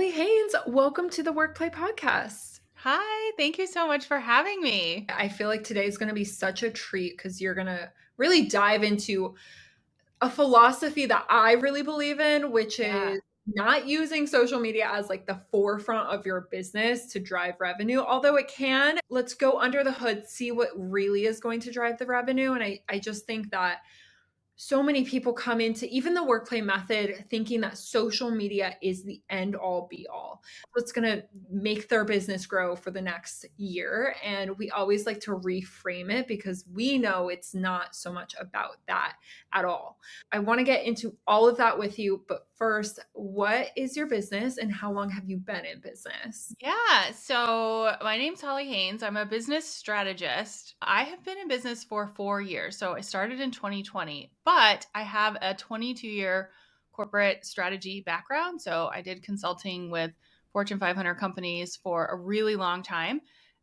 Holly Haynes, welcome to the Workplay Podcast. Hi, thank you so much for having me. I feel like today is going to be such a treat because you're going to really dive into a philosophy that I really believe in, which Yeah. is not using social media as like the forefront of your business to drive revenue, although it can. Let's go under the hood, see what really is going to drive the revenue. And I just think that so many people come into even the workplay method thinking that social media is the end all be all. What's going to make their business grow for the next year. And we always like to reframe it because we know it's not so much about that at all. I want to get into all of that with you. But first, what is your business and how long have you been in business? Yeah. So my name's Holly Haynes. I'm a business strategist. I have been in business for 4 years. So I started in 2020, but I have a 22-year corporate strategy background. So I did consulting with Fortune 500 companies for a really long time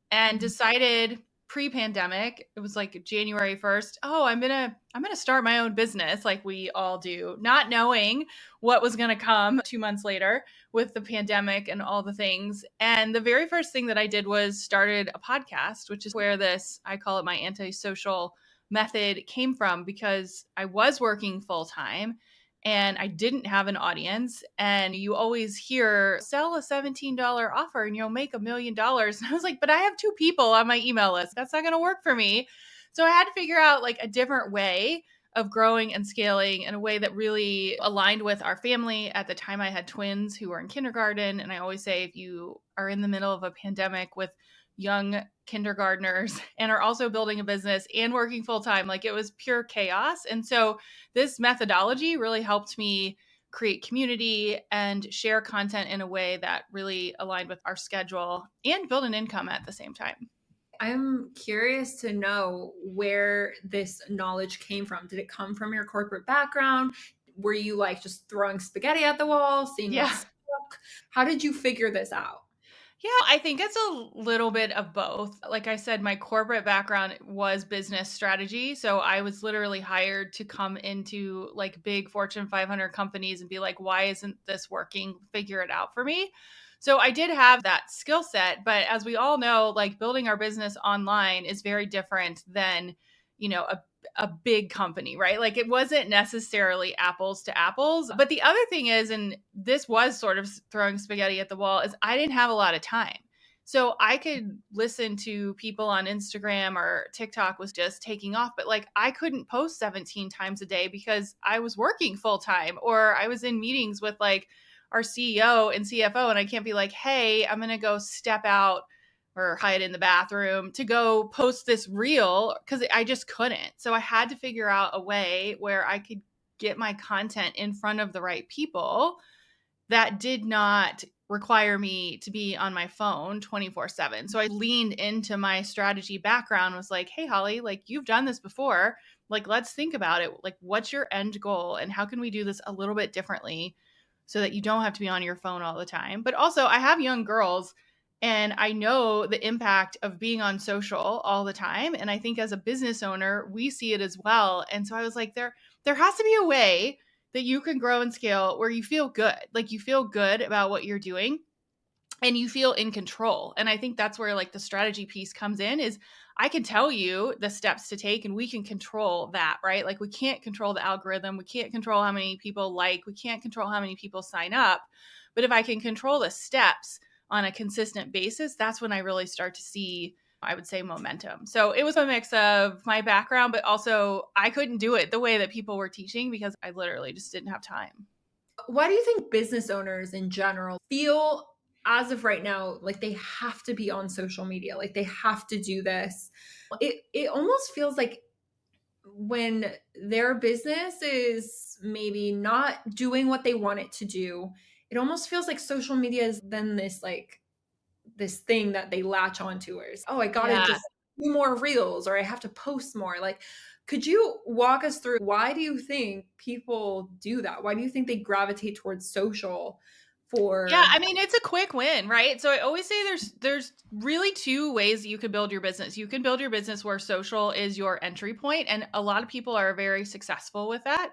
and decided pre-pandemic, it was like January 1st, oh, I'm going to start my own business like we all do, not knowing what was going to come 2 months later with the pandemic and all the things. And the very first thing that I did was started a podcast, which is where this, I call it my antisocial method, came from because I was working full time and I didn't have an audience. And you always hear sell a $17 offer and you'll make $1 million. And I was like, but I have 2 people on my email list. That's not going to work for me. So I had to figure out like a different way of growing and scaling in a way that really aligned with our family. At the time, I had twins who were in kindergarten. And I always say, if you are in the middle of a pandemic with young kindergartners and are also building a business and working full time, like it was pure chaos. And so this methodology really helped me create community and share content in a way that really aligned with our schedule and build an income at the same time. I'm curious to know where this knowledge came from. Did it come from your corporate background? Were you like just throwing spaghetti at the wall, seeing what Yeah. stuck? How did you figure this out? Yeah, I think it's a little bit of both. Like I said, my corporate background was business strategy. So I was literally hired to come into like big Fortune 500 companies and be like, why isn't this working? Figure it out for me. So I did have that skill set. But as we all know, like building our business online is very different than, a big company, right? Like it wasn't necessarily apples to apples. But the other thing is, and this was sort of throwing spaghetti at the wall, is I didn't have a lot of time. So I could listen to people on Instagram or TikTok was just taking off, but like I couldn't post 17 times a day because I was working full time or I was in meetings with like our CEO and CFO and I can't be like, "Hey, I'm going to go step out or hide in the bathroom to go post this reel," because I just couldn't. So I had to figure out a way where I could get my content in front of the right people that did not require me to be on my phone 24/7. So I leaned into my strategy background, was like, "Hey, Holly, like you've done this before. Like, let's think about it. Like, what's your end goal and how can we do this a little bit differently so that you don't have to be on your phone all the time?" But also, I have young girls and I know the impact of being on social all the time. And I think as a business owner, we see it as well. And so I was like, there has to be a way that you can grow and scale where you feel good. Like you feel good about what you're doing and you feel in control. And I think that's where like the strategy piece comes in is I can tell you the steps to take and we can control that, right? Like we can't control the algorithm. We can't control how many people like, we can't control how many people sign up. But if I can control the steps on a consistent basis, that's when I really start to see, I would say, momentum. So it was a mix of my background, but also I couldn't do it the way that people were teaching because I literally just didn't have time. Why do you think business owners in general feel as of right now like they have to be on social media, like they have to do this? It almost feels like when their business is maybe not doing what they want it to do, it almost feels like social media is then this like this thing that they latch onto where it's, oh, I gotta Yeah. just do more reels or I have to post more. Like, could you walk us through why do you think people do that? Why do you think they gravitate towards social Yeah, for I mean, it's a quick win, right? So I always say there's really two ways that you can build your business. You can build your business where social is your entry point, and a lot of people are very successful with that.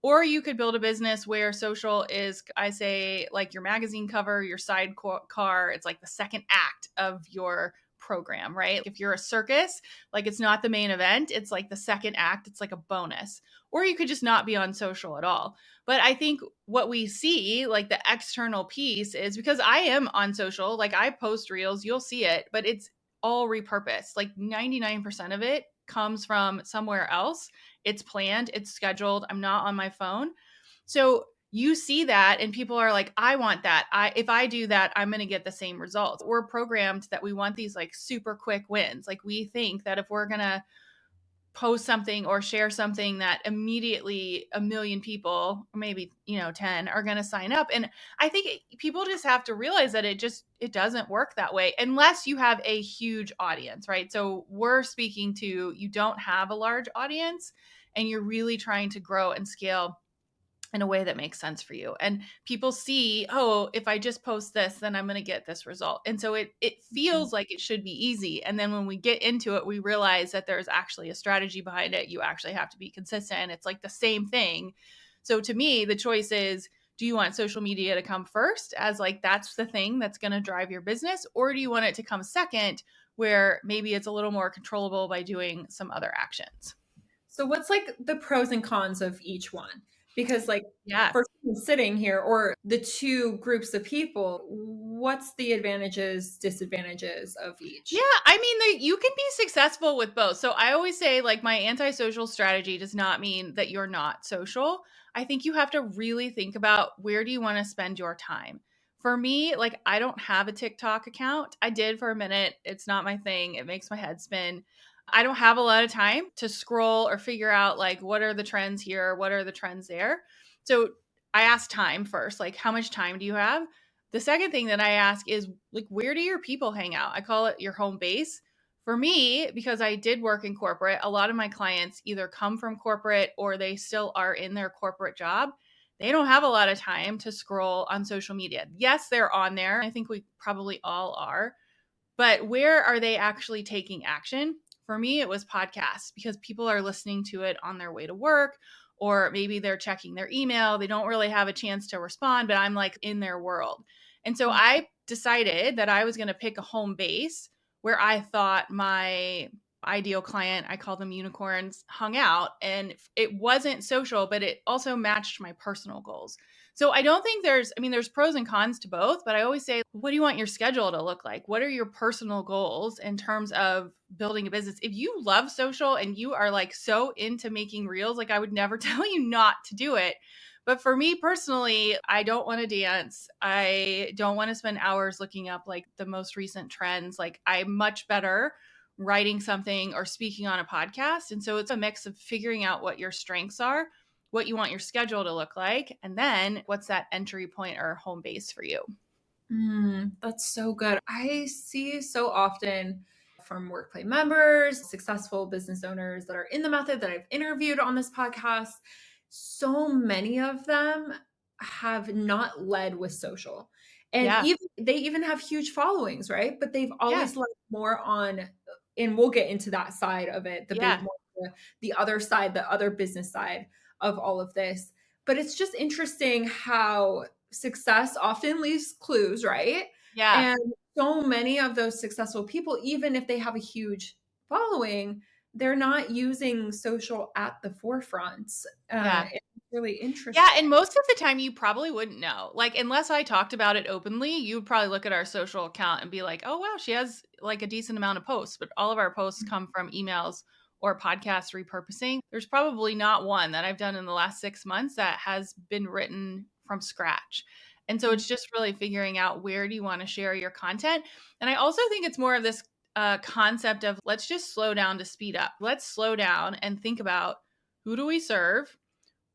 Or you could build a business where social is, I say, like your magazine cover, your sidecar. It's like the second act of your program, right? If you're a circus, like it's not the main event, it's like the second act, it's like a bonus. Or you could just not be on social at all. But I think what we see, like the external piece, is because I am on social, like I post reels, you'll see it, but it's all repurposed. Like 99% of it comes from somewhere else. It's planned, it's scheduled. I'm not on my phone. So you see that and people are like, I want that. If I do that, I'm going to get the same results. We're programmed that we want these like super quick wins. Like we think that if we're going to post something or share something that immediately a million people, or maybe 10, are going to sign up. And I think people just have to realize that it doesn't work that way unless you have a huge audience, right? So we're speaking to, you don't have a large audience and you're really trying to grow and scale in a way that makes sense for you. And people see, oh, if I just post this, then I'm going to get this result. And so it feels like it should be easy. And then when we get into it, we realize that there's actually a strategy behind it. You actually have to be consistent. It's like the same thing. So to me, the choice is, do you want social media to come first as like that's the thing that's going to drive your business, or do you want it to come second where maybe it's a little more controllable by doing some other actions? So what's like the pros and cons of each one? Because like Yeah. for someone sitting here or the two groups of people, what's the advantages, disadvantages of Yeah, each? I mean, you can be successful with both. So I always say, like, my antisocial strategy does not mean that you're not social. I think you have to really think about where do you want to spend your time. For me, like, I don't have a TikTok account. I did for a minute. It's not my thing. It makes my head spin. I don't have a lot of time to scroll or figure out, like, what are the trends here? What are the trends there? So I asked time first, like, how much time do you have? The second thing that I ask is, like, where do your people hang out? I call it your home base. For me, because I did work in corporate, a lot of my clients either come from corporate or they still are in their corporate job. They don't have a lot of time to scroll on social media. Yes, they're on there. I think we probably all are. But where are they actually taking action? For me, it was podcasts because people are listening to it on their way to work, or maybe they're checking their email. They don't really have a chance to respond, but I'm like in their world. And so I decided that I was going to pick a home base where I thought my ideal client, I call them unicorns, hung out. And it wasn't social, but it also matched my personal goals. So I don't think there's pros and cons to both, but I always say, what do you want your schedule to look like? What are your personal goals in terms of building a business? If you love social and you are like so into making reels, like I would never tell you not to do it. But for me personally, I don't want to dance. I don't want to spend hours looking up like the most recent trends. Like I'm much better writing something or speaking on a podcast. And so it's a mix of figuring out what your strengths are, what you want your schedule to look like, and then what's that entry point or home base for you. That's so good. I see so often from workplace members, successful business owners that are in the method that I've interviewed on this podcast, so many of them have not led with social. And Yeah. even they even have huge followings, right? But they've Yeah. always led more on, and we'll get into that side of it, Yeah. the other side, the other business side of all of this. But it's just interesting how success often leaves clues, right? Yeah. And so many of those successful people, even if they have a huge following, they're not using social at the forefront. Yeah. It's really Yeah, interesting. and most of the time you probably wouldn't know. Like unless I talked about it openly, you would probably look at our social account and be like, "Oh wow, she has like a decent amount of posts." But all of our posts come from emails or podcast repurposing. There's probably not one that I've done in the last 6 months that has been written from scratch. And so it's just really figuring out where do you want to share your content. And I also think it's more of this concept of let's just slow down to speed up. Let's slow down and think about who do we serve?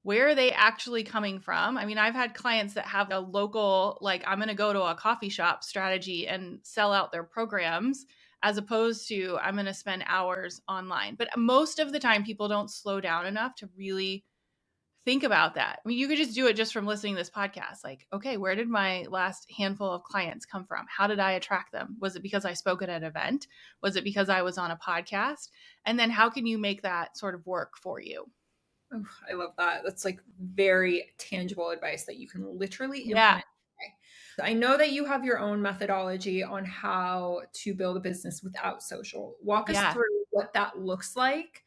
Where are they actually coming from? I mean, I've had clients that have a local, like, I'm going to go to a coffee shop strategy and sell out their programs, as opposed to I'm going to spend hours online. But most of the time, people don't slow down enough to really think about that. I mean, you could just do it just from listening to this podcast. Like, okay, where did my last handful of clients come from? How did I attract them? Was it because I spoke at an event? Was it because I was on a podcast? And then how can you make that sort of work for you? Oh, I love that. That's like very tangible advice that you can literally Yeah. implement today. I know that you have your own methodology on how to build a business without social. Walk us Yeah. through what that looks like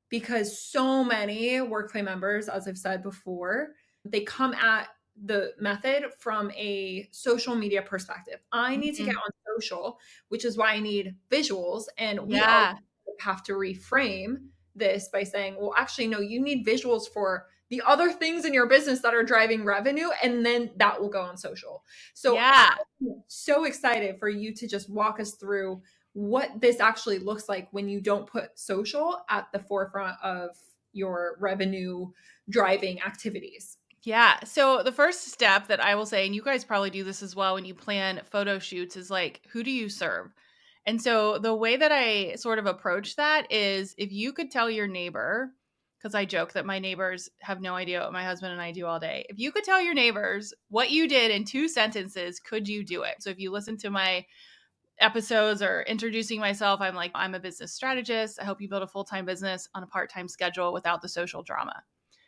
because so many workplay members, as I've said before, they come at the method from a social media perspective. I need to get Mhm. on social, which is why I need visuals. And we all Yeah. have to reframe this by saying, well, actually, no, you need visuals for the other things in your business that are driving revenue, and then that will go on social. So Yeah. I'm so excited for you to just walk us through what this actually looks like when you don't put social at the forefront of your revenue driving activities. Yeah. So the first step that I will say, and you guys probably do this as well when you plan photo shoots, is like, who do you serve? And so the way that I sort of approach that is if you could tell your neighbor, because I joke that my neighbors have no idea what my husband and I do all day. If you could tell your neighbors what you did in 2 sentences, could you do it? So if you listen to my episodes or introducing myself, I'm like, I'm a business strategist. I help you build a full time business on a part time schedule without the social drama.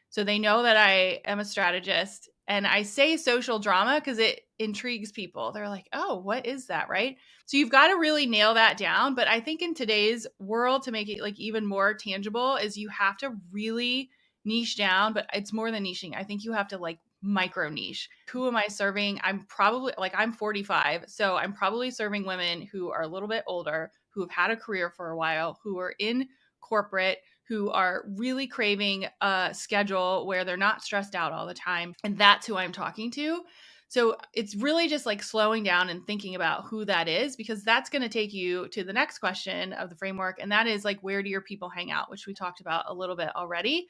So they know that I am a strategist. And I say social drama because it intrigues people. They're like, oh, what is that? Right. So you've got to really nail that down. But I think in today's world, to make it like even more tangible, is you have to really niche down. But it's more than niching. I think you have to like micro niche. Who am I serving? I'm probably like, I'm 45. So I'm probably serving women who are a little bit older, who have had a career for a while, who are in corporate, who are really craving a schedule where they're not stressed out all the time. And that's who I'm talking to. So it's really just like slowing down and thinking about who that is, because that's going to take you to the next question of the framework. And that is like, where do your people hang out, which we talked about a little bit already.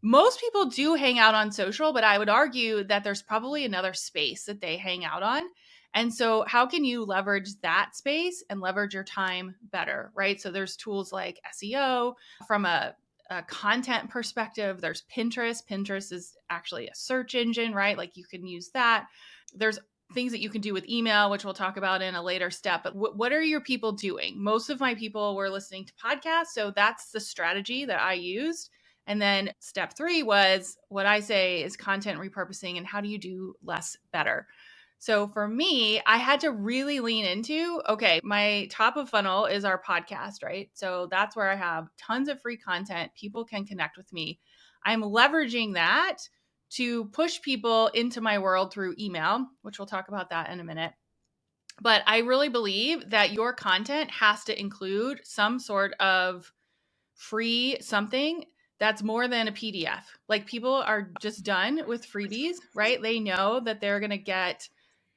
Most people do hang out on social, but I would argue that there's probably another space that they hang out on. And so, how can you leverage that space and leverage your time better, right? So, there's tools like SEO from a content perspective. There's Pinterest. Pinterest is actually a search engine, right? Like you can use that. There's things that you can do with email, which we'll talk about in a later step. But what are your people doing? Most of my people were listening to podcasts. So, that's the strategy that I used. And then step 3 was what I say is content repurposing and how do you do less better. So for me, I had to really lean into, okay, my top of funnel is our podcast, right? So that's where I have tons of free content. People can connect with me. I'm leveraging that to push people into my world through email, which we'll talk about that in a minute. But I really believe that your content has to include some sort of free something that's more than a PDF. Like people are just done with freebies, right? They know that they're going to get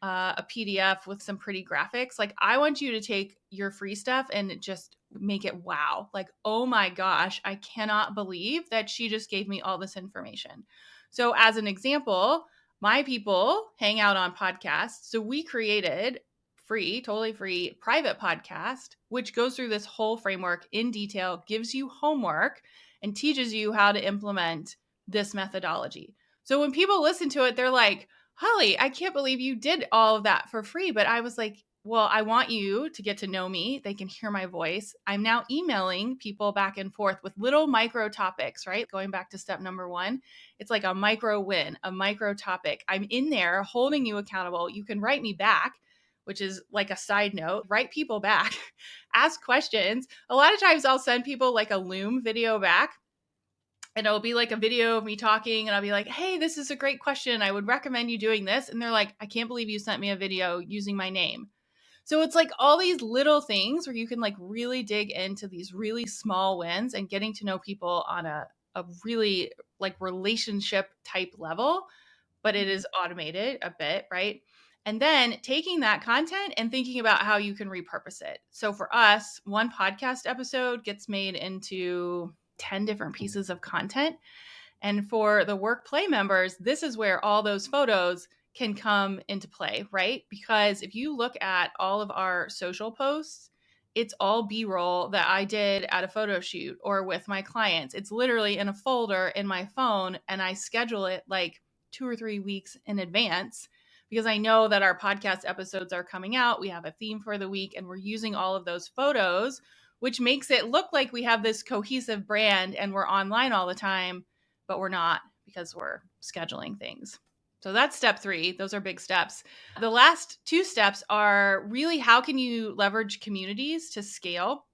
a PDF with some pretty graphics. Like I want you to take your free stuff and just make it wow. Like, oh my gosh, I cannot believe that she just gave me all this information. So, as an example, my people hang out on podcasts. So, we created free, totally free private podcast, which goes through this whole framework in detail, gives you homework, and teaches you how to implement this methodology. So when people listen to it, they're like, Holly, I can't believe you did all of that for free. But I was like, well, I want you to get to know me. They can hear my voice. I'm now emailing people back and forth with little micro topics, right? Going back to step number 1, it's like a micro win, a micro topic. I'm in there holding you accountable. You can write me back, which is like a side note, write people back, ask questions. A lot of times I'll send people like a Loom video back, and it'll be like a video of me talking, and I'll be like, hey, this is a great question. I would recommend you doing this. And they're like, I can't believe you sent me a video using my name. So it's like all these little things where you can like really dig into these really small wins and getting to know people on a really like relationship type level, but it is automated a bit, right? And then taking that content and thinking about how you can repurpose it. So for us, one podcast episode gets made into 10 different pieces of content. And for the work play members, this is where all those photos can come into play, right? Because if you look at all of our social posts, it's all B-roll that I did at a photo shoot or with my clients. It's literally in a folder in my phone, and I schedule it like 2 or 3 weeks in advance because I know that our podcast episodes are coming out. We have a theme for the week, and we're using all of those photos, which makes it look like we have this cohesive brand and we're online all the time. but we're not because we're scheduling things. So that's step 3. Those are big steps. The last 2 steps are really how can you leverage communities to scale?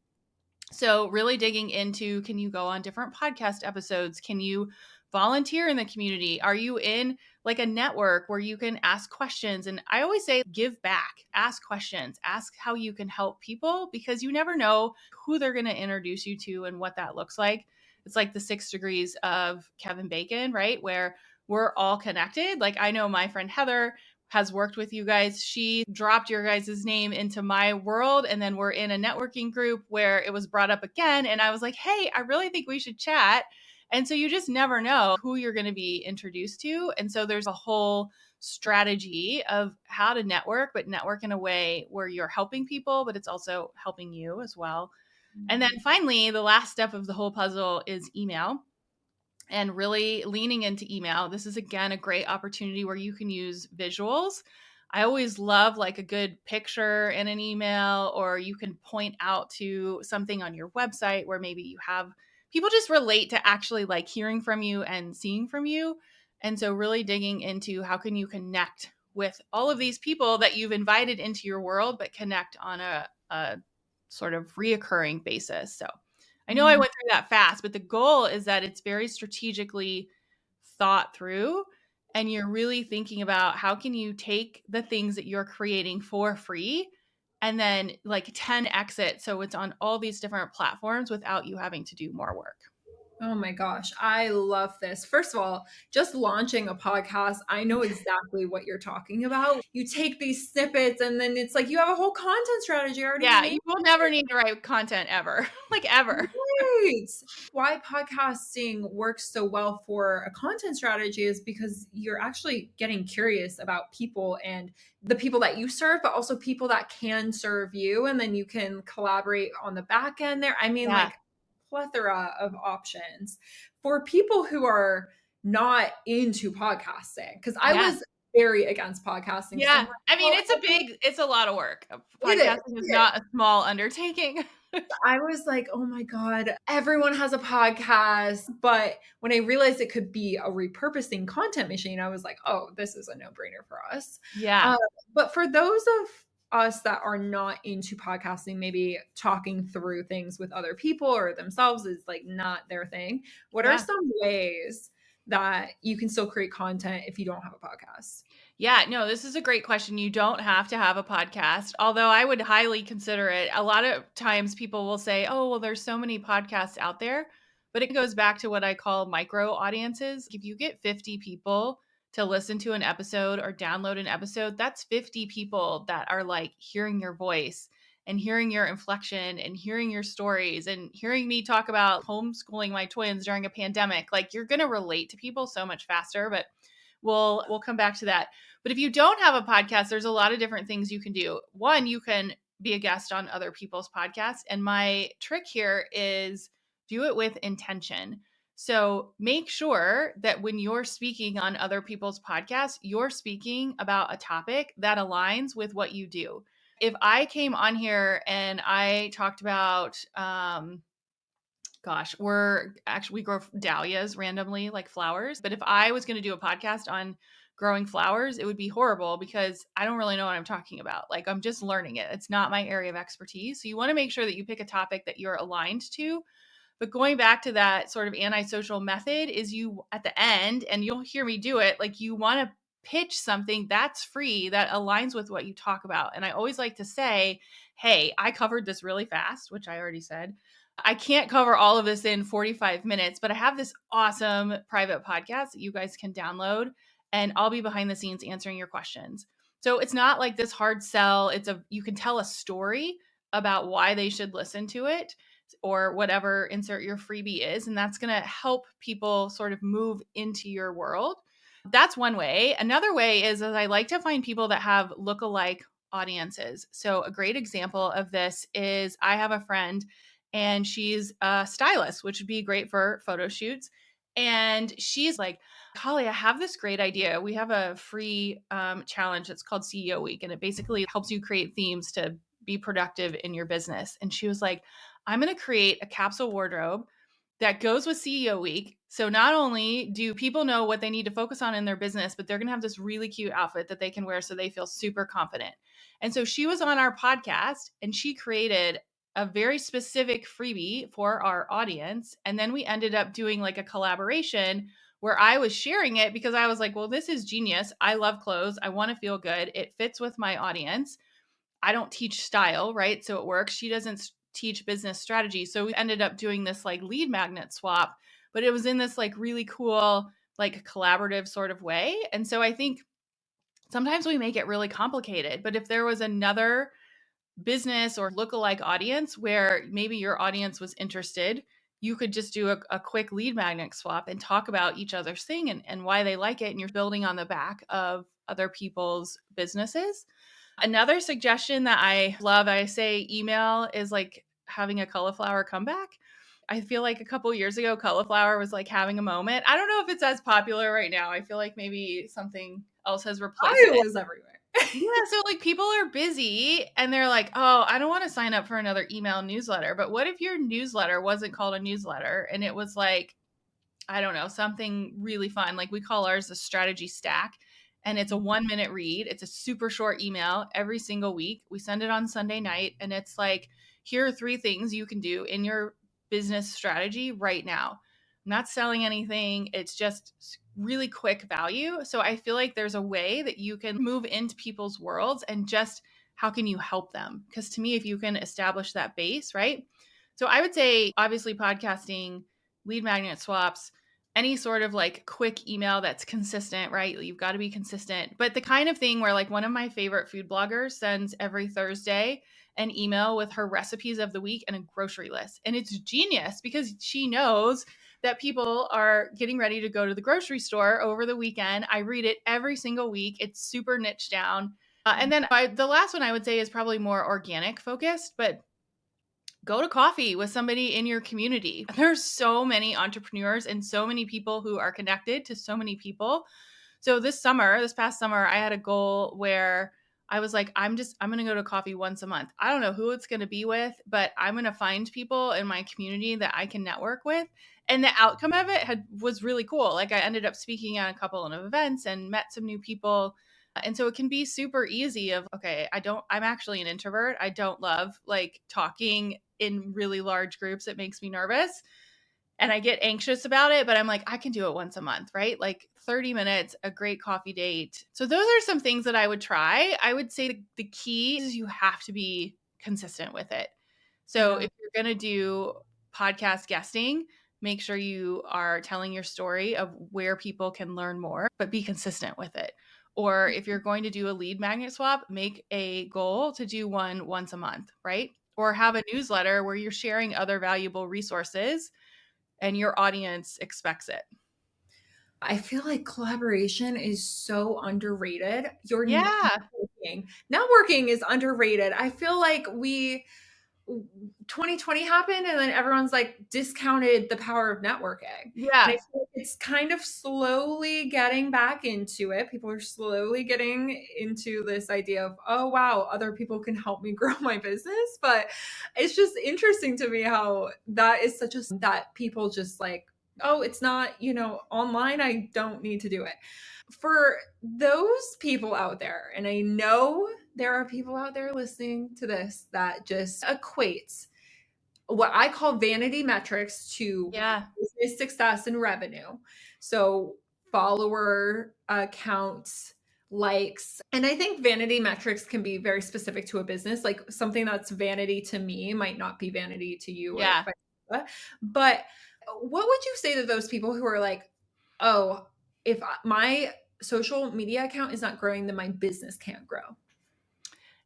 So, really digging into, can you go on different podcast episodes? Can you volunteer in the community? Are you in like a network where you can ask questions? And I always say, give back, ask questions, ask how you can help people, because you never know who they're going to introduce you to and what that looks like. It's like the 6 degrees of Kevin Bacon, right? Where we're all connected. Like, I know my friend Heather has worked with you guys. She dropped your guys' name into my world. And then we're in a networking group where it was brought up again. And I was like, hey, I really think we should chat. And so you just never know who you're going to be introduced to. And so there's a whole strategy of how to network, but network in a way where you're helping people, but it's also helping you as well. And then finally, the last step of the whole puzzle is email, and really leaning into email. This is, again, a great opportunity where you can use visuals. I always love like a good picture in an email, or you can point out to something on your website where maybe you have people just relate to actually like hearing from you and seeing from you. And so really digging into how can you connect with all of these people that you've invited into your world, but connect on a sort of reoccurring basis. So I know I went through that fast, but the goal is that it's very strategically thought through, and you're really thinking about how can you take the things that you're creating for free and then like 10x it so it's on all these different platforms without you having to do more work. Oh my gosh, I love this. First of all, just launching a podcast, I know exactly what you're talking about. You take these snippets and then it's like you have a whole content strategy already Yeah, made. you will never need to write content ever. Like ever. Right. Why podcasting works so well for a content strategy is because you're actually getting curious about people and the people that you serve, but also people that can serve you. And then you can collaborate on the back end there. I mean, Yeah. like plethora of options for people who are not into podcasting. Cause I Yeah. was very against podcasting because I'm Yeah. like, I mean, well, it's a lot of work. it is. Podcasting is not a small undertaking. I was like, "Oh my god, everyone has a podcast." But when I realized it could be a repurposing content machine, I was like, "Oh, this is a no-brainer for us." Yeah. Uh, but for those of us that are not into podcasting, maybe talking through things with other people or themselves is like not their thing. What are Yeah. some ways that you can still create content if you don't have a podcast? Yeah, no, this is a great question. You don't have to have a podcast, although I would highly consider it. A lot of times people will say, oh, well, there's so many podcasts out there. But it goes back to what I call micro audiences. If you get 50 people to listen to an episode or download an episode, that's 50 people that are like hearing your voice and hearing your inflection and hearing your stories and hearing me talk about homeschooling my twins during a pandemic. Like, you're going to relate to people so much faster, but we'll come back to that. But if you don't have a podcast, there's a lot of different things you can do. One, you can be a guest on other people's podcasts. And my trick here is do it with intention. So make sure that when you're speaking on other people's podcasts, you're speaking about a topic that aligns with what you do. If I came on here and I talked about, gosh, we grow dahlias randomly, like flowers. But if I was going to do a podcast on growing flowers, it would be horrible because I don't really know what I'm talking about. Like, I'm just learning it. It's not my area of expertise. So you want to make sure that you pick a topic that you're aligned to. But going back to that sort of antisocial method is you at the end, and you'll hear me do it, like you want to pitch something that's free that aligns with what you talk about. And I always like to say, hey, I covered this really fast, which I already said. I can't cover all of this in 45 minutes, but I have this awesome private podcast that you guys can download, and I'll be behind the scenes answering your questions. So it's not like this hard sell. You can tell a story about why they should listen to it, or whatever insert your freebie is, and that's going to help people sort of move into your world. That's one way. Another way is I like to find people that have lookalike audiences. So a great example of this is I have a friend, and she's a stylist, which would be great for photo shoots. And she's like, Holly, I have this great idea. We have a free challenge. It's called CEO Week, and it basically helps you create themes to be productive in your business. And she was like, I'm going to create a capsule wardrobe that goes with CEO week. So not only do people know what they need to focus on in their business, but they're going to have this really cute outfit that they can wear so they feel super confident. And so she was on our podcast and she created a very specific freebie for our audience. And then we ended up doing like a collaboration where I was sharing it because I was like, well, this is genius. I love clothes. I want to feel good. It fits with my audience. I don't teach style, right? So it works. She doesn't teach business strategy. So we ended up doing this like lead magnet swap, but it was in this like really cool, like collaborative sort of way. And so I think sometimes we make it really complicated, but if there was another business or lookalike audience where maybe your audience was interested, you could just do a quick lead magnet swap and talk about each other's thing and why they like it. And you're building on the back of other people's businesses. Another suggestion that I love, I say email is like having a cauliflower comeback. I feel like a couple years ago, cauliflower was like having a moment. I don't know if it's as popular right now. I feel like maybe something else has replaced I it. was everywhere. Yeah, so like people are busy and they're like, oh, I don't want to sign up for another email newsletter. But what if your newsletter wasn't called a newsletter and it was like, I don't know, something really fun. Like we call ours the strategy stack. And it's a 1 minute read. It's a super short email every single week. We send it on Sunday night. And it's like, here are 3 things you can do in your business strategy right now. I'm not selling anything. It's just really quick value. So I feel like there's a way that you can move into people's worlds and just how can you help them? Because to me, if you can establish that base, right? So I would say, obviously, podcasting, lead magnet swaps, any sort of like quick email that's consistent, right? You've got to be consistent. But the kind of thing where like one of my favorite food bloggers sends every Thursday an email with her recipes of the week and a grocery list. And it's genius because she knows that people are getting ready to go to the grocery store over the weekend. I read it every single week. It's super niche down. And then the last one I would say is probably more organic focused, but go to coffee with somebody in your community. There's so many entrepreneurs and so many people who are connected to so many people. So this past summer, I had a goal where I was like, I'm going to go to coffee once a month. I don't know who it's going to be with, but I'm going to find people in my community that I can network with. And the outcome of it was really cool. Like I ended up speaking at a couple of events and met some new people. And so it can be super easy of, okay, I'm actually an introvert. I don't love like talking in really large groups. It makes me nervous and I get anxious about it, but I'm like, I can do it once a month, right? Like 30 minutes, a great coffee date. So those are some things that I would try. I would say the key is you have to be consistent with it. So Yeah. if you're going to do podcast guesting, make sure you are telling your story of where people can learn more, but be consistent with it. Or if you're going to do a lead magnet swap, make a goal to do one once a month, right? Or have a newsletter where you're sharing other valuable resources and your audience expects it. I feel like collaboration is so underrated. You're Yeah. networking. Networking is underrated. I feel like 2020 happened and then everyone's like discounted the power of networking. And I Yes. feel like it's kind of slowly getting back into it. People are slowly getting into this idea of, oh, wow, other people can help me grow my business. But it's just interesting to me how that is such a, that people just like, oh, it's not, online. I don't need to do it. For those people out there, and I know there are people out there listening to this that just equates what I call vanity metrics to Yeah. business success and revenue. So, follower counts, likes. And I think vanity metrics can be very specific to a business. Like something that's vanity to me might not be vanity to you or Yeah. vice versa. But what would you say to those people who are like, oh, if my social media account is not growing, then my business can't grow?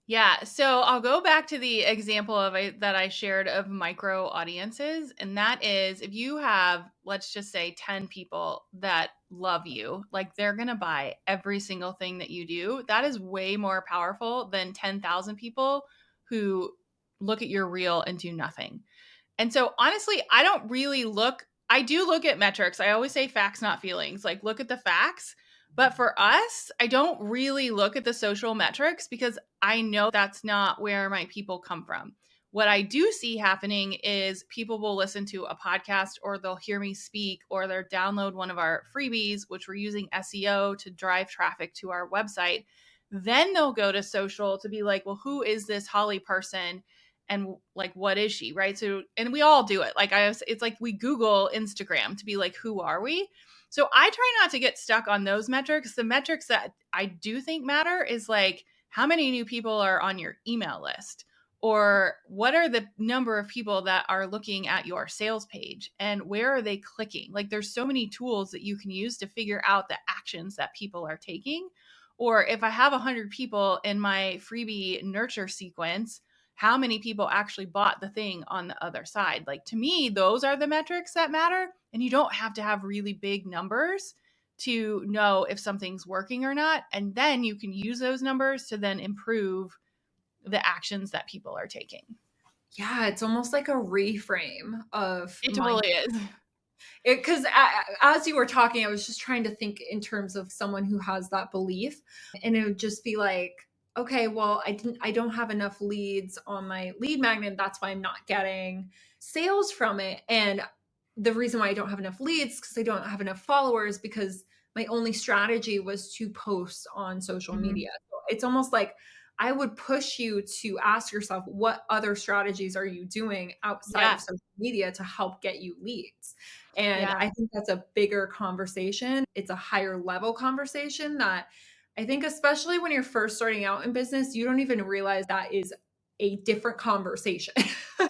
Yeah. So I'll go back to the example that I shared of micro audiences. And that is if you have, let's just say 10 people that love you, like they're going to buy every single thing that you do. That is way more powerful than 10,000 people who look at your reel and do nothing. And so honestly, I do look at metrics. I always say facts, not feelings. Like look at the facts. But for us, I don't really look at the social metrics because I know that's not where my people come from. What I do see happening is people will listen to a podcast, or they'll hear me speak, or they'll download one of our freebies, which we're using SEO to drive traffic to our website. Then they'll go to social to be like, well, who is this Holly person? And like, what is she? Right. So, and we all do it. Like, it's like we Google Instagram to be like, who are we? So I try not to get stuck on those metrics. The metrics that I do think matter is like, how many new people are on your email list? Or what are the number of people that are looking at your sales page, and where are they clicking? Like, there's so many tools that you can use to figure out the actions that people are taking. Or if I have 100 people in my freebie nurture sequence, how many people actually bought the thing on the other side? Like, to me, those are the metrics that matter. And you don't have to have really big numbers to know if something's working or not. And then you can use those numbers to then improve the actions that people are taking. Yeah, it's almost like a reframe of It mind. totally is. Because as you were talking, I was just trying to think in terms of someone who has that belief, and it would just be like, okay, well, I don't have enough leads on my lead magnet. That's why I'm not getting sales from it. And the reason why I don't have enough leads is because I don't have enough followers, because my only strategy was to post on social Mhm. media. So it's almost like I would push you to ask yourself, what other strategies are you doing outside Yeah. of social media to help get you leads? And Yeah. I think that's a bigger conversation. It's a higher level conversation that I think, especially when you're first starting out in business, you don't even realize that is a different conversation.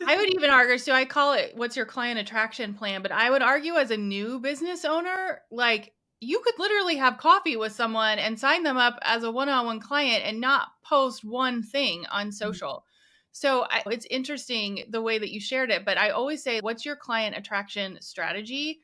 I would even argue, so I call it what's your client attraction plan, but I would argue as a new business owner, like you could literally have coffee with someone and sign them up as a one-on-one client and not post one thing on social. So it's interesting the way that you shared it, but I always say, what's your client attraction strategy?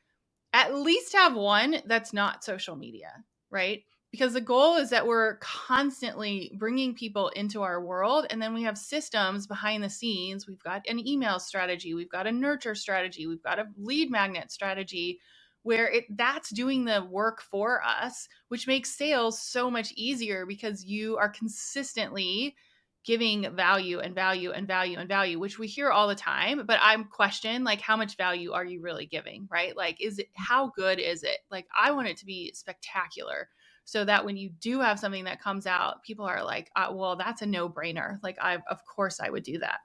At least have one that's not social media, right? Because the goal is that we're constantly bringing people into our world. And then we have systems behind the scenes. We've got an email strategy, we've got a nurture strategy, we've got a lead magnet strategy where that's doing the work for us, which makes sales so much easier because you are consistently giving value and value and value and value, which we hear all the time. But I'm questioning, like, how much value are you really giving, right? Like, is it, how good is it? Like, I want it to be spectacular so that when you do have something that comes out, people are like, well, that's a no brainer. Like, of course I would do that.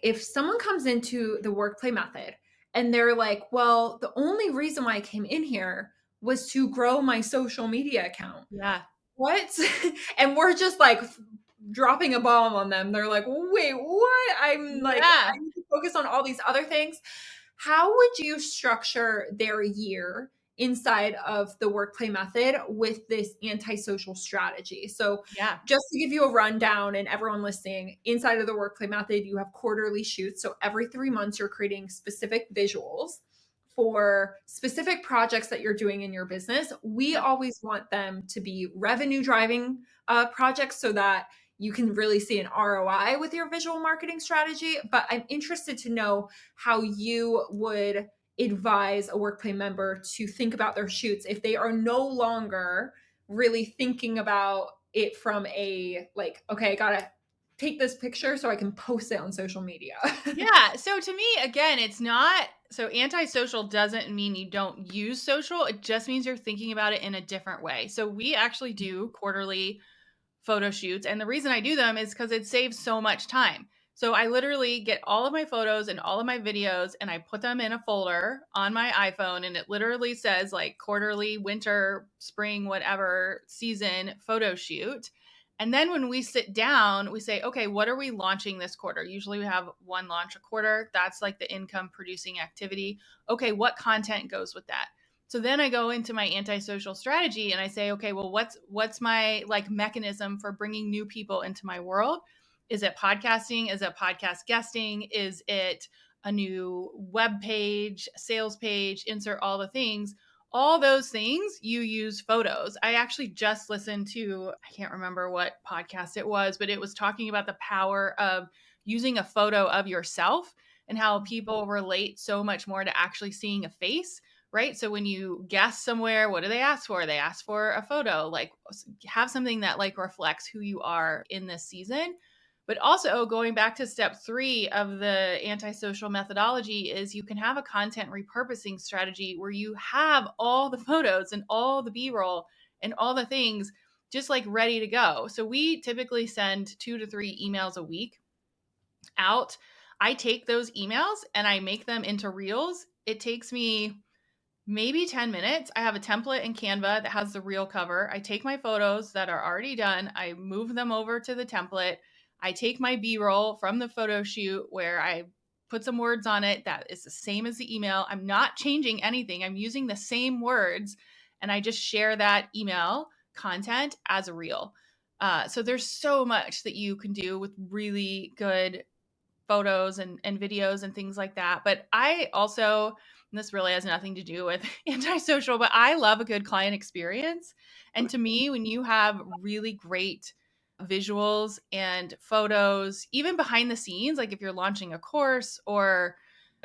If someone comes into the workplay method and they're like, well, the only reason why I came in here was to grow my social media account. Yeah. What? And we're just like dropping a bomb on them. They're like, wait, what? I'm like, Yeah. I need to focus on all these other things. How would you structure their year inside of the workplay method with this antisocial strategy? So, Yeah. just to give you a rundown and everyone listening, inside of the workplay method, you have quarterly shoots. So, every 3 months, you're creating specific visuals for specific projects that you're doing in your business. We Yep. always want them to be revenue driving projects so that you can really see an ROI with your visual marketing strategy. But I'm interested to know how you would advise a workplay member to think about their shoots if they are no longer really thinking about it from a like, okay, I gotta take this picture so I can post it on social media. Yeah. So to me, again, it's not so antisocial doesn't mean you don't use social. It just means you're thinking about it in a different way. So we actually do quarterly photo shoots. And the reason I do them is because it saves so much time. So I literally get all of my photos and all of my videos and I put them in a folder on my iPhone. And it literally says like quarterly, winter, spring, whatever season photo shoot. And then when we sit down, we say, okay, what are we launching this quarter? Usually we have one launch a quarter. That's like the income producing activity. Okay, what content goes with that? So then I go into my antisocial strategy and I say, okay, well, what's my like mechanism for bringing new people into my world? Is it podcasting? Is it podcast guesting? Is it a new web page, sales page, insert all the things? All those things you use photos. I actually just listened to, I can't remember what podcast it was, but it was talking about the power of using a photo of yourself and how people relate so much more to actually seeing a face, right? So when you guest somewhere, what do they ask for? They ask for a photo, like have something that like reflects who you are in this season. But also going back to step 3 of the antisocial methodology is you can have a content repurposing strategy where you have all the photos and all the B-roll and all the things just like ready to go. So we typically send 2 to 3 emails a week out. I take those emails and I make them into reels. It takes me maybe 10 minutes. I have a template in Canva that has the reel cover. I take my photos that are already done, I move them over to the template. I take my B roll from the photo shoot where I put some words on it that is the same as the email. I'm not changing anything, I'm using the same words, and I just share that email content as a reel. So there's so much that you can do with really good photos and videos and things like that. But I also, and this really has nothing to do with antisocial, but I love a good client experience. And to me, when you have really great visuals and photos, even behind the scenes, like if you're launching a course or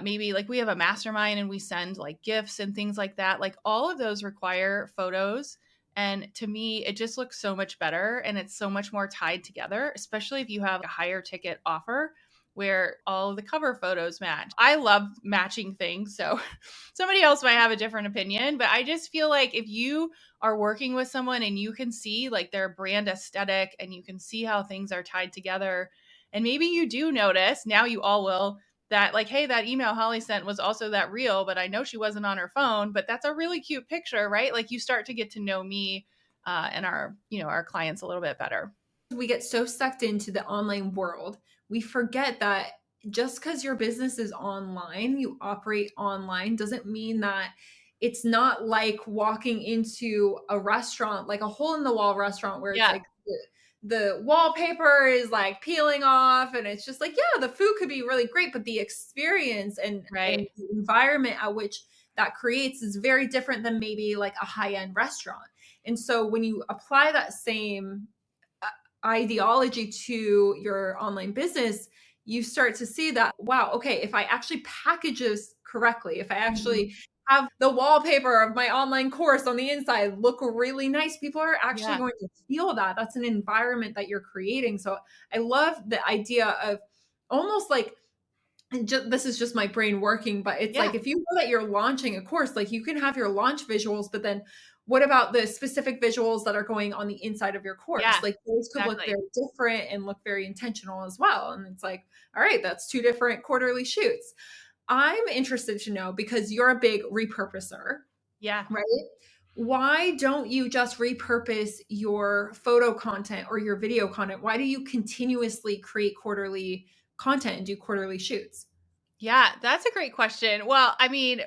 maybe like we have a mastermind and we send like gifts and things like that, like all of those require photos. And to me, it just looks so much better and it's so much more tied together, especially if you have a higher ticket offer where all of the cover photos match. I love matching things, so somebody else might have a different opinion, but I just feel like if you are working with someone and you can see like their brand aesthetic and you can see how things are tied together, and maybe you do notice, now you all will, that like, hey, that email Holly sent was also that reel, but I know she wasn't on her phone, but that's a really cute picture, right? Like you start to get to know me and our, our clients a little bit better. We get so sucked into the online world, we forget that just because your business is online, you operate online, doesn't mean that it's not like walking into a restaurant, like a hole in the wall restaurant where it's Yeah, like the wallpaper is like peeling off and it's just like, yeah, the food could be really great, but the experience and right. the environment at which that creates is very different than maybe like a high-end restaurant. And so when you apply that same ideology to your online business, you start to see that, wow, okay, if I actually package this correctly, if I actually Mhm. have the wallpaper of my online course on the inside look really nice, people are actually Yeah, going to feel that. That's an environment that you're creating. So I love the idea of almost like, and this is just my brain working, but it's yeah, like if you know that you're launching a course, like you can have your launch visuals, but then what about the specific visuals that are going on the inside of your course? yeah, Like those could look exactly. very different and look very intentional as well. And it's like, all right, that's two different quarterly shoots. I'm interested to know, because you're a big repurposer, Yeah. right? Why don't you just repurpose your photo content or your video content? Why do you continuously create quarterly content and do quarterly shoots? Yeah, that's a great question. Well, I mean,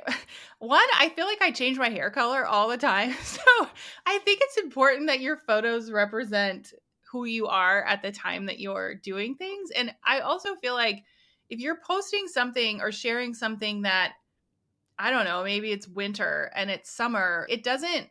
one, I feel like I change my hair color all the time. So I think it's important that your photos represent who you are at the time that you're doing things. And I also feel like if you're posting something or sharing something that I don't know, maybe it's winter and it's summer. It doesn't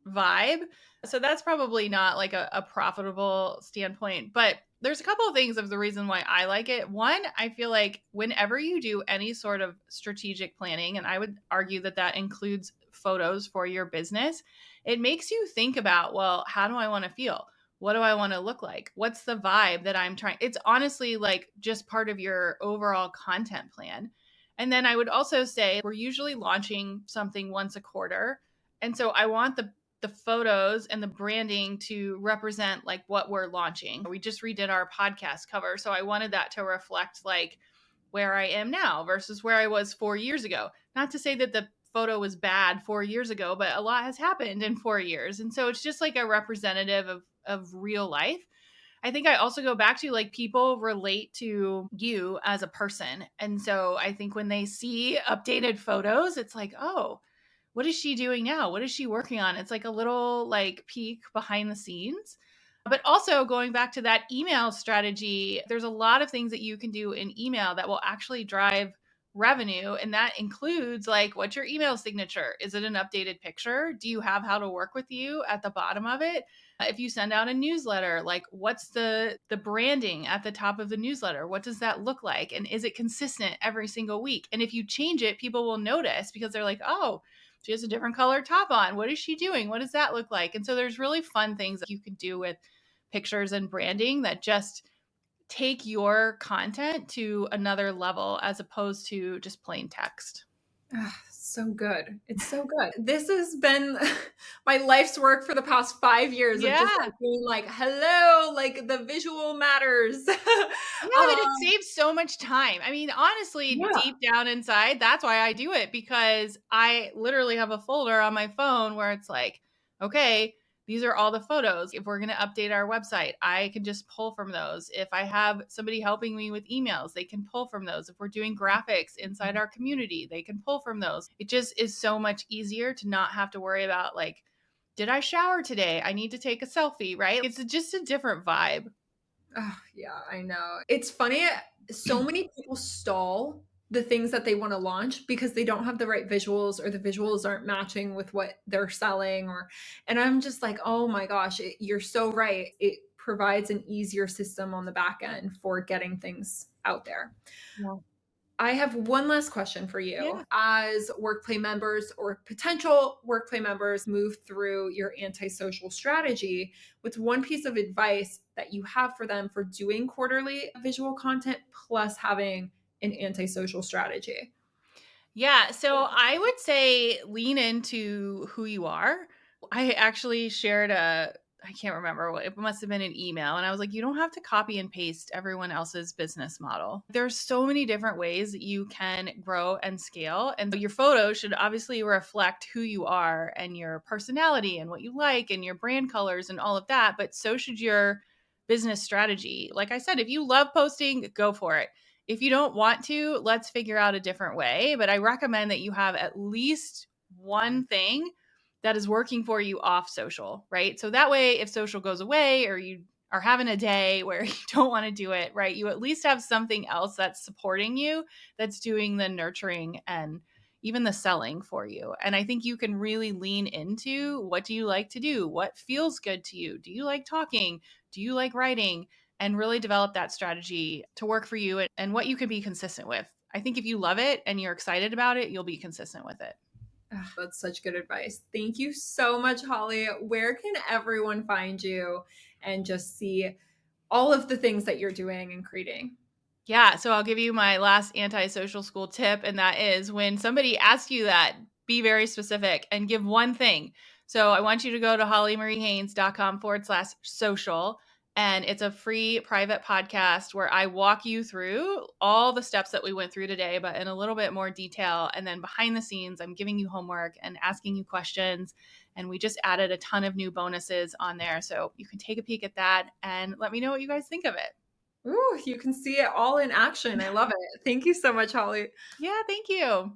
vibe. So that's probably not like a profitable standpoint. But there's a couple of things of the reason why I like it. One, I feel like whenever you do any sort of strategic planning, and I would argue that that includes photos for your business, it makes you think about, well, how do I want to feel? What do I want to look like? What's the vibe that I'm trying? It's honestly like just part of your overall content plan. And then I would also say we're usually launching something once a quarter. And so I want the photos and the branding to represent like what we're launching. We just redid our podcast cover, so I wanted that to reflect like where I am now versus where I was 4 years ago. Not to say that the photo was bad 4 years ago, but a lot has happened in 4 years. And so it's just like a representative of real life. I think I also go back to like people relate to you as a person. And so I think when they see updated photos, it's like, oh, what is she doing now? What is she working on? It's like a little like peek behind the scenes. But also going back to that email strategy, there's a lot of things that you can do in email that will actually drive revenue. And that includes like, what's your email signature? Is it an updated picture? Do you have how to work with you at the bottom of it? If you send out a newsletter, like what's the branding at the top of the newsletter? What does that look like? And is it consistent every single week? And if you change it, people will notice because they're like, oh, she has a different color top on. What is she doing? What does that look like? And so there's really fun things that you can do with pictures and branding that just take your content to another level as opposed to just plain text. So good. It's so good. This has been my life's work for the past 5 years of just, Yeah. like, being like, "Hello, like, the visual matters." Yeah, but it Um, saves so much time. I mean, honestly, yeah. deep down inside, that's why I do it because I literally have a folder on my phone where it's like, okay, these are all the photos. If we're going to update our website, I can just pull from those. If I have somebody helping me with emails, they can pull from those. If we're doing graphics inside our community, they can pull from those. It just is so much easier to not have to worry about like, did I shower today? I need to take a selfie, right? It's just a different vibe. Oh, yeah, I know. It's funny, so many people stall the things that they wanna launch because they don't have the right visuals or the visuals aren't matching with what they're selling or and I'm just like, "Oh my gosh, you're so right." It provides an easier system on the back end for getting things out there. Yeah. I have one last question for you. Yeah. As workplace members or potential workplace members move through your antisocial strategy, what's one piece of advice that you have for them for doing quarterly visual content plus having an antisocial strategy? Yeah, so I would say lean into who you are. I actually shared I can't remember what it must have been an email and I was like you don't have to copy and paste everyone else's business model. There's so many different ways that you can grow and scale and your photo should obviously reflect who you are and your personality and what you like and your brand colors and all of that, but so should your business strategy. Like I said, if you love posting, go for it. If you don't want to, let's figure out a different way. But I recommend that you have at least one thing that is working for you off social, right? So that way, if social goes away or you are having a day where you don't want to do it, right, you at least have something else that's supporting you, that's doing the nurturing and even the selling for you. And I think you can really lean into what do you like to do? What feels good to you? Do you like talking? Do you like writing? And really develop that strategy to work for you and what you can be consistent with. I think if you love it and you're excited about it, you'll be consistent with it. Ugh, that's such good advice. Thank you so much, Holly. Where can everyone find you and just see all of the things that you're doing and creating? Yeah, so I'll give you my last anti-social school tip, and that is when somebody asks you that, be very specific and give one thing. So I want you to go to hollymariehaynes.com/social, and it's a free private podcast where I walk you through all the steps that we went through today, but in a little bit more detail. And then behind the scenes, I'm giving you homework and asking you questions. And we just added a ton of new bonuses on there. So you can take a peek at that and let me know what you guys think of it. Ooh, you can see it all in action. I love it. Thank you so much, Holly. Yeah, thank you.